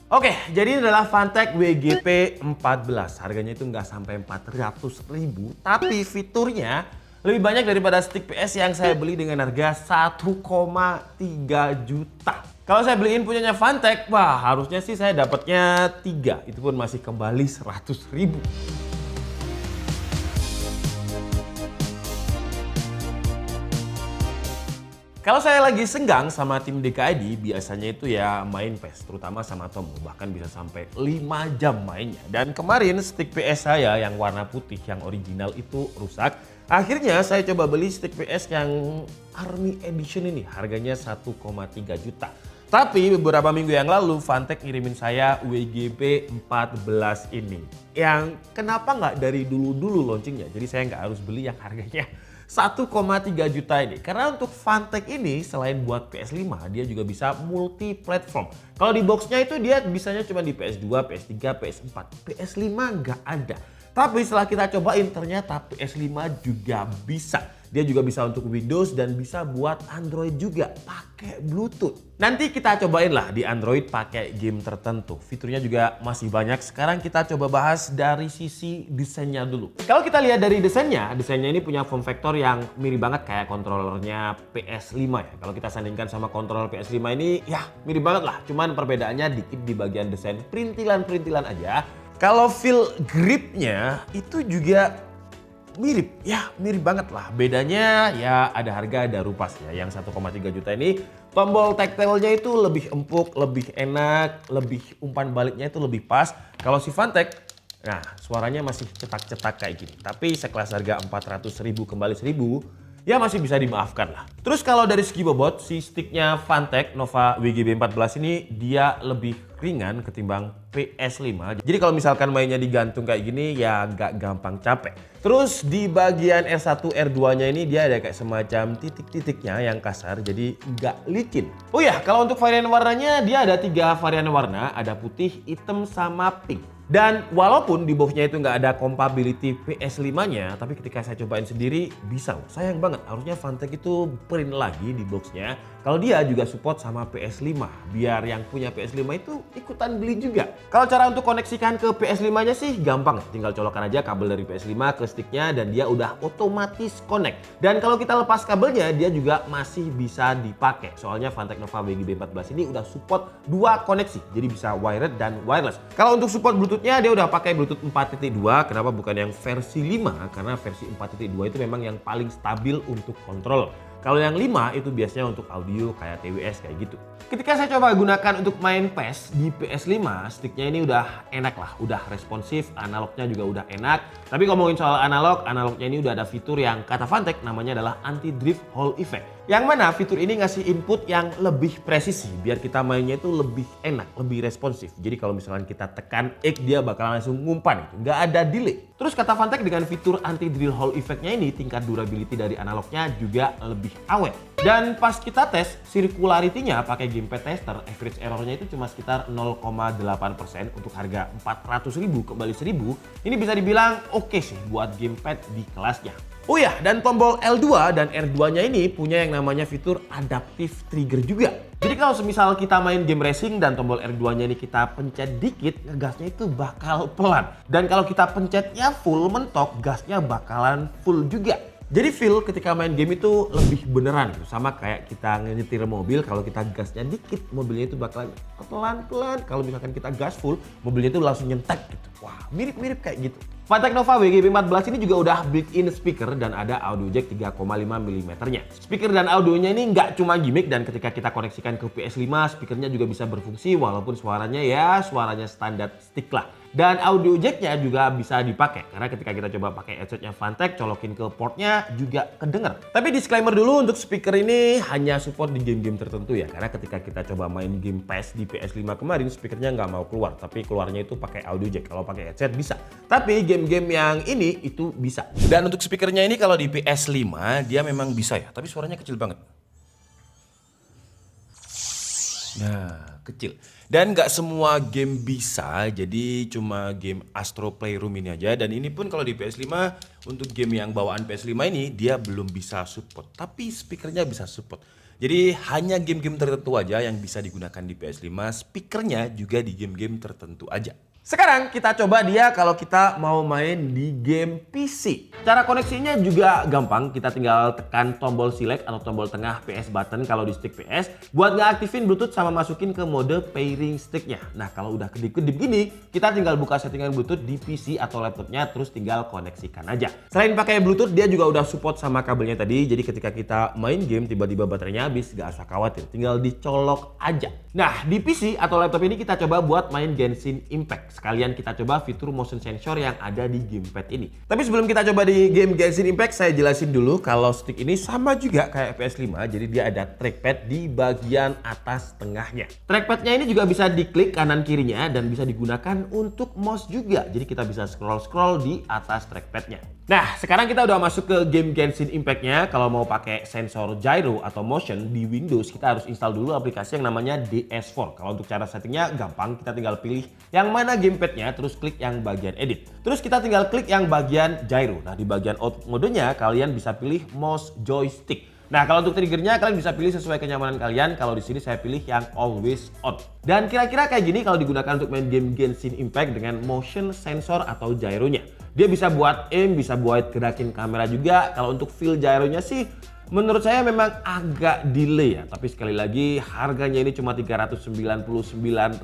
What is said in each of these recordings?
Oke, jadi ini adalah Fantech WGP 14. Harganya itu nggak sampai 400.000, tapi fiturnya lebih banyak daripada stick PS yang saya beli dengan harga 1,3 juta. Kalau saya beliin punyanya Fantech, wah harusnya sih saya dapatnya 3. Itu pun masih kembali 100.000. Kalau saya lagi senggang sama tim DKID, biasanya itu ya main PES, terutama sama Tomo. Bahkan bisa sampai 5 jam mainnya. Dan kemarin stick PS saya yang warna putih, yang original itu rusak. Akhirnya saya coba beli stick PS yang Army Edition ini, harganya 1,3 juta. Tapi beberapa minggu yang lalu Fantech ngirimin saya WGP 14 ini. Yang kenapa nggak dari dulu-dulu launchingnya, jadi saya nggak harus beli yang harganya 1,3 juta ini. Karena untuk Fantech ini selain buat PS5 dia juga bisa multi platform. Kalau di boxnya itu dia bisanya cuma di PS2, PS3, PS4. PS5 nggak ada. Tapi setelah kita cobain ternyata PS5 juga bisa. Dia juga bisa untuk Windows dan bisa buat Android juga pakai Bluetooth. Nanti kita cobain lah di Android pakai game tertentu. Fiturnya juga masih banyak. Sekarang kita coba bahas dari sisi desainnya dulu. Kalau kita lihat dari desainnya ini punya form factor yang mirip banget kayak kontrolernya PS5 ya. Kalau kita sandingkan sama kontrol PS5 ini ya mirip banget lah. Cuman perbedaannya dikit di bagian desain perintilan-perintilan aja. Kalau feel gripnya itu juga mirip, ya mirip banget lah. Bedanya ya ada harga ada rupa sih ya. Yang 1,3 juta ini tombol tactile-nya itu lebih empuk, lebih enak, lebih umpan baliknya itu lebih pas. Kalau si Fantech, nah suaranya masih cetak-cetak kayak gini. Tapi sekelas harga 400.000 kembali 1.000, ya masih bisa dimaafkan lah. Terus kalau dari segi bobot, si sticknya Fantech Nova WGB 14 ini dia lebih ringan ketimbang PS5. Jadi kalau misalkan mainnya digantung kayak gini ya nggak gampang capek. Terus di bagian R1 R2-nya ini dia ada kayak semacam titik-titiknya yang kasar jadi nggak licin. Oh ya, kalau untuk varian warnanya dia ada 3 varian warna, ada putih, hitam, sama pink. Dan walaupun di boxnya itu nggak ada compatibility PS5-nya, tapi ketika saya cobain sendiri bisa. Sayang banget, harusnya Fantech itu print lagi di boxnya. Kalau dia juga support sama PS5, biar yang punya PS5 itu ikutan beli juga. Kalau cara untuk koneksikan ke PS5-nya sih gampang, tinggal colokan aja kabel dari PS5 ke sticknya dan dia udah otomatis connect. Dan kalau kita lepas kabelnya, dia juga masih bisa dipakai. Soalnya Fantech Nova WGB 14 ini udah support 2 koneksi, jadi bisa wired dan wireless. Kalau untuk support Bluetooth-nya dia udah pakai Bluetooth 4.2, kenapa bukan yang versi 5? Karena versi 4.2 itu memang yang paling stabil untuk kontrol. Kalau yang 5 itu biasanya untuk audio kayak TWS kayak gitu. Ketika saya coba gunakan untuk main PES di PS5, sticknya ini udah enak lah, udah responsif, analognya juga udah enak. Tapi ngomongin soal analognya ini udah ada fitur yang kata Fantech namanya adalah anti-drift Hall Effect. Yang mana fitur ini ngasih input yang lebih presisi biar kita mainnya itu lebih enak, lebih responsif. Jadi kalau misalkan kita tekan X dia bakal langsung ngumpan, nggak ada delay. Terus kata Fantech dengan fitur anti-drill Hall Effect-nya ini tingkat durability dari analognya juga lebih awet. Dan pas kita tes circularity-nya pakai gamepad tester, average error-nya itu cuma sekitar 0,8% untuk harga 400.000 kembali 1.000. Ini bisa dibilang oke sih buat gamepad di kelasnya. Oh ya, dan tombol L2 dan R2-nya ini punya yang namanya fitur adaptive trigger juga. Jadi kalau semisal kita main game racing dan tombol R2-nya ini kita pencet dikit, ngegasnya itu bakal pelan. Dan kalau kita pencetnya full mentok, gasnya bakalan full juga. Jadi feel ketika main game itu lebih beneran gitu. Sama kayak kita nyetir mobil, kalau kita gasnya dikit mobilnya itu bakalan pelan-pelan. Kalau misalkan kita gas full, mobilnya itu langsung nyentek gitu. Wah, mirip-mirip kayak gitu. Fantech Nova WGB 14 ini juga udah built-in speaker dan ada audio jack 3,5 mm-nya. Speaker dan audionya ini nggak cuma gimmick dan ketika kita koneksikan ke PS5, speakernya juga bisa berfungsi walaupun suaranya ya suaranya standar stick lah. Dan audio jacknya juga bisa dipakai karena ketika kita coba pakai headsetnya Fantech, colokin ke portnya juga kedenger. Tapi disclaimer dulu untuk speaker ini hanya support di game-game tertentu ya, karena ketika kita coba main game PES di PS5 kemarin speakernya nggak mau keluar, tapi keluarnya itu pakai audio jack. Kalau pakai headset bisa, tapi game-game yang ini itu bisa. Dan untuk speakernya ini kalau di PS5 dia memang bisa ya, tapi suaranya kecil banget. Nah, kecil. Dan nggak semua game bisa, jadi cuma game Astro Playroom ini aja. Dan ini pun kalau di PS5, untuk game yang bawaan PS5 ini, dia belum bisa support. Tapi speakernya bisa support. Jadi hanya game-game tertentu aja yang bisa digunakan di PS5, speakernya juga di game-game tertentu aja. Sekarang kita coba dia kalau kita mau main di game PC. Cara koneksinya juga gampang, kita tinggal tekan tombol select atau tombol tengah PS button kalau di stick PS buat ngeaktifin Bluetooth sama masukin ke mode pairing sticknya. Nah kalau udah kedip-kedip gini, kita tinggal buka settingan Bluetooth di PC atau laptopnya terus tinggal koneksikan aja. Selain pakai Bluetooth, dia juga udah support sama kabelnya tadi, jadi ketika kita main game tiba-tiba baterainya habis, gak usah khawatir, tinggal dicolok aja. Nah di PC atau laptop ini kita coba buat main Genshin Impact. Sekalian kita coba fitur motion sensor yang ada di gamepad ini. Tapi sebelum kita coba di game Genshin Impact, saya jelasin dulu kalau stick ini sama juga kayak PS5. Jadi dia ada trackpad di bagian atas tengahnya. Trackpadnya ini juga bisa diklik kanan kirinya dan bisa digunakan untuk mouse juga. Jadi kita bisa scroll-scroll di atas trackpadnya. Nah, sekarang kita udah masuk ke game Genshin Impact-nya. Kalau mau pakai sensor gyro atau motion di Windows, kita harus install dulu aplikasi yang namanya DS4. Kalau untuk cara settingnya gampang, kita tinggal pilih yang mana gamepadnya, terus klik yang bagian edit. Terus kita tinggal klik yang bagian gyro. Nah, di bagian output modenya, kalian bisa pilih mouse joystick. Nah, kalau untuk triggernya kalian bisa pilih sesuai kenyamanan kalian. Kalau di sini saya pilih yang always on. Dan kira-kira kayak gini kalau digunakan untuk main game Genshin Impact dengan motion sensor atau gyronya. Dia bisa buat aim, bisa buat gerakin kamera juga. Kalau untuk feel gyronya sih menurut saya memang agak delay ya, tapi sekali lagi harganya ini cuma 399.000,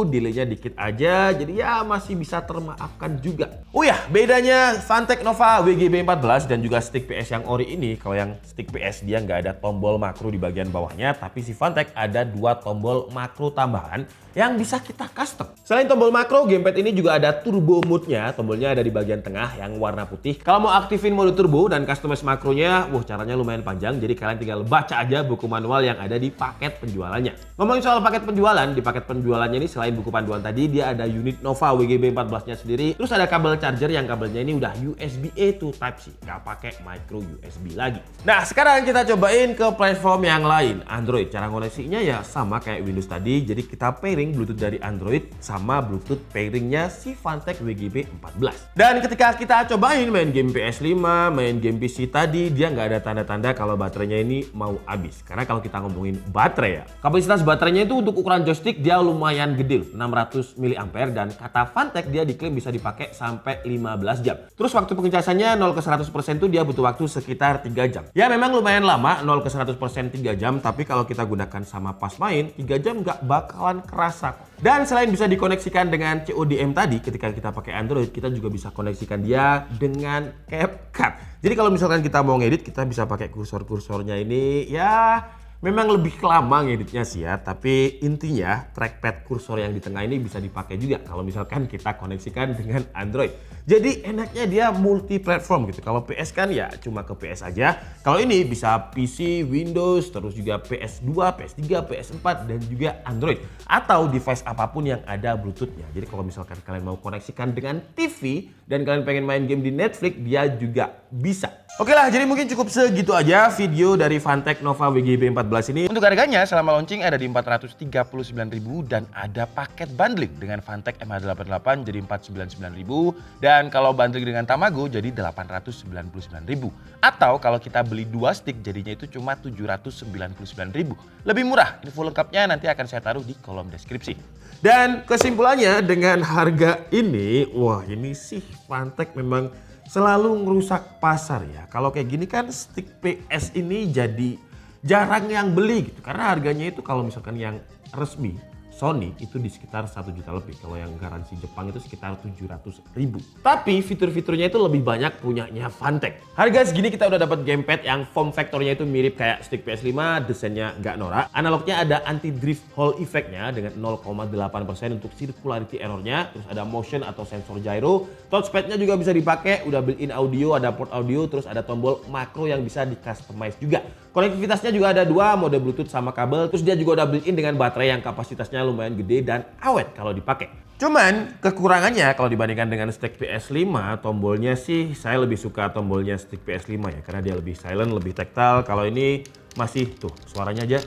delaynya dikit aja, jadi ya masih bisa termaafkan juga. Oh ya, bedanya Phanteks Nova WGB 14 dan juga stick PS yang ori ini, kalau yang stick PS dia nggak ada tombol makro di bagian bawahnya, tapi si Phanteks ada 2 tombol makro tambahan yang bisa kita custom. Selain tombol makro, gamepad ini juga ada turbo mode-nya, tombolnya ada di bagian tengah yang warna putih. Kalau mau aktifin mode turbo dan customize makronya, caranya lumayan panjang, jadi kalian tinggal baca aja buku manual yang ada di paket penjualannya. Ngomongin soal paket penjualan, di paket penjualannya ini selain buku panduan tadi, dia ada unit Nova WGB 14-nya sendiri, terus ada kabel charger yang kabelnya ini udah USB-A to Type-C, nggak pakai micro USB lagi. Nah, sekarang kita cobain ke platform yang lain, Android. Cara koneksinya ya sama kayak Windows tadi, jadi kita pairing Bluetooth dari Android sama Bluetooth pairingnya si Phanteks WGB 14. Dan ketika kita cobain main game PS5, main game PC tadi, dia nggak ada tanda-tanda kalau baterainya ini mau habis. Karena kalau kita ngomongin baterai ya, kapasitas baterainya itu untuk ukuran joystick dia lumayan gede, 600 mAh, dan kata Phanteks dia diklaim bisa dipakai sampai 15 jam. Terus waktu pengecasannya 0 ke 100% itu dia butuh waktu sekitar 3 jam. Ya memang lumayan lama, 0 ke 100% 3 jam, tapi kalau kita gunakan sama pas main, 3 jam nggak bakalan kerasa. Dan selain bisa dikoneksikan dengan CODM tadi, ketika kita pakai Android, kita juga bisa koneksikan dia dengan CapCut. Jadi kalau misalkan kita mau ngedit, kita bisa pakai kursor-kursornya ini, ya memang lebih lama ngeditnya sih ya, tapi intinya trackpad kursor yang di tengah ini bisa dipakai juga kalau misalkan kita koneksikan dengan Android. Jadi enaknya dia multi platform gitu. Kalau PS kan ya cuma ke PS aja. Kalau ini bisa PC, Windows, terus juga PS2, PS3, PS4 dan juga Android atau device apapun yang ada Bluetooth-nya. Jadi kalau misalkan kalian mau koneksikan dengan TV dan kalian pengen main game di Netflix, dia juga bisa. Oke lah, jadi mungkin cukup segitu aja video dari Phanteks Nova WGB 14 ini. Untuk harganya selama launching ada di 439.000 dan ada paket bundling dengan Phanteks MH88 jadi 499.000 dan kalau bundling dengan Tamago jadi 899.000. Atau kalau kita beli 2 stick jadinya itu cuma 799.000. Lebih murah. Info lengkapnya nanti akan saya taruh di kolom deskripsi. Dan kesimpulannya dengan harga ini, wah ini sih Phanteks memang selalu ngerusak pasar ya. Kalau kayak gini kan stick PS ini jadi jarang yang beli gitu. Karena harganya itu kalau misalkan yang resmi Sony itu di sekitar 1 juta lebih. Kalau yang garansi Jepang itu sekitar 700.000. Tapi fitur-fiturnya itu lebih banyak punyanya Phanteks. Harga segini kita udah dapat gamepad yang form factornya itu mirip kayak stick PS5, desainnya nggak norak. Analognya ada anti-drift Hall effect-nya dengan 0,8% untuk circularity error-nya. Terus ada motion atau sensor gyro. Touchpad-nya juga bisa dipakai, udah built-in audio, ada port audio, terus ada tombol makro yang bisa di-customize juga. Konektivitasnya juga ada 2, mode Bluetooth sama kabel. Terus dia juga udah built-in dengan baterai yang kapasitasnya lumayan gede dan awet kalau dipakai. Cuman kekurangannya kalau dibandingkan dengan stick PS5, tombolnya sih saya lebih suka tombolnya stick PS5 ya. Karena dia lebih silent, lebih tactile. Kalau ini masih tuh suaranya aja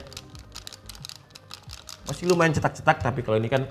masih lumayan cetak-cetak, tapi kalau ini kan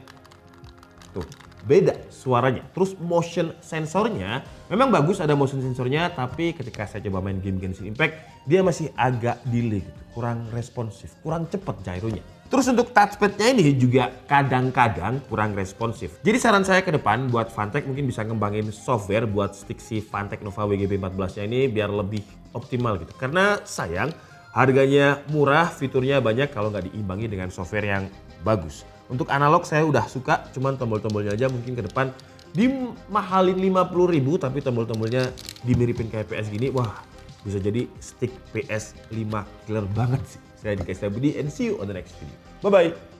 tuh beda suaranya. Terus motion sensornya memang bagus, ada motion sensornya, tapi ketika saya coba main game Genshin Impact dia masih agak delay gitu, kurang responsif, kurang cepat gyronya. Terus untuk touchpadnya ini juga kadang-kadang kurang responsif. Jadi saran saya ke depan buat Fantech mungkin bisa ngembangin software buat stick si Fantech Nova WGB 14-nya ini biar lebih optimal gitu. Karena sayang harganya murah, fiturnya banyak kalau nggak diimbangi dengan software yang bagus. Untuk analog saya udah suka, cuman tombol-tombolnya aja mungkin ke depan dimahalin 50.000 tapi tombol-tombolnya dimiripin kayak PS gini, wah bisa jadi stick PS5 killer banget sih. Saya Dika Budi and see you on the next video. Bye-bye.